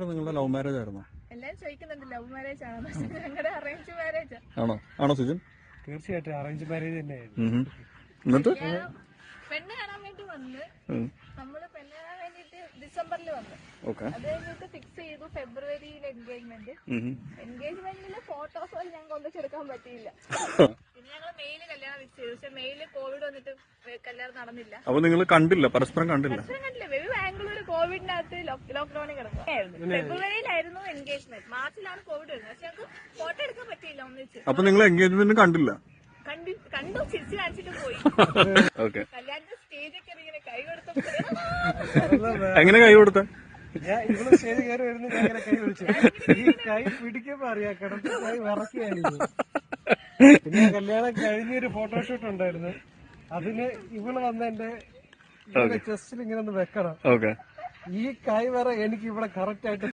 നിങ്ങളുടെ love marriage ആയിരുന്നോ? എല്ലാരും ചോദിക്കുന്നുണ്ട് ലവ് മാരേജ് ആണോ? ഞങ്ങളുടെ അറേഞ്ച് മാരേജ് ആണോ സുജൻ? തീർച്ചയായിട്ടും അറേഞ്ച് മാരേജ് തന്നെയായിരുന്നു. എന്നിട്ട് പെണ്ണ് കാണാൻ വേണ്ടി വന്ന് നമ്മള് പെണ്ണ് കാണാൻ വേണ്ടിട്ട് ഡിസംബറിൽ വന്നു. അത് കഴിഞ്ഞിട്ട് ഫിക്സ് ചെയ്തു ഫെബ്രുവരിയിൽ എൻഗേജ്മെന്റില് ഫോട്ടോസ് ഞങ്ങൾക്ക് ഒന്നിച്ചെടുക്കാൻ പറ്റിയില്ല. പിന്നെ ഞങ്ങൾ മെയില് കല്യാണം ഫിക്സ് ചെയ്തു. പക്ഷെ മെയില് കോവിഡ് വന്നിട്ട് കല്യാണം നടന്നില്ല. അപ്പൊ നിങ്ങൾ കണ്ടില്ല, പരസ്പരം കണ്ടില്ല? ബേബി ബാംഗ്ലൂർ കോവിഡിനകത്ത് ലോക്ക്ഡൌണിൽ കിടക്കും. ഫെബ്രുവരിയിലായിരുന്നു എൻഗേജ്മെന്റ്, മാർച്ചിലാണ് കോവിഡ് വരുന്നത്. പക്ഷെ ഞങ്ങൾക്ക് ഫോട്ടോ എടുക്കാൻ പറ്റിയില്ല ഒന്നിച്ച്. അപ്പൊ നിങ്ങൾ എൻഗേജ്മെന്റ് കണ്ടില്ല? കണ്ടു, ചിരിച്ചു കാണിച്ചിട്ട് പോയി. കല്യാണത്തിന്റെ സ്റ്റേജൊക്കെ ഇങ്ങനെ കൈ കൊടുത്തപ്പോ എങ്ങനെ കൈ കൊടുത്ത? ഇവിടെ സ്റ്റേജ് കയറി വരുന്ന ഞാൻ ഇങ്ങനെ കൈ പിടിച്ചു. ഈ കൈ പിടിക്കുമ്പോ അറിയാം കിടന്ന് കൈ വിറക്കുകയായിരുന്നു. പിന്നെ കല്യാണം കഴിഞ്ഞൊരു ഫോട്ടോഷൂട്ട് ഉണ്ടായിരുന്നു. അതിന് ഇവള് വന്നെന്റെ ചെസ്റ്റിൽ ഇങ്ങനെ ഒന്ന് വെക്കണം. ഈ കൈ വര എനിക്ക് ഇവിടെ കറക്റ്റ് ആയിട്ട്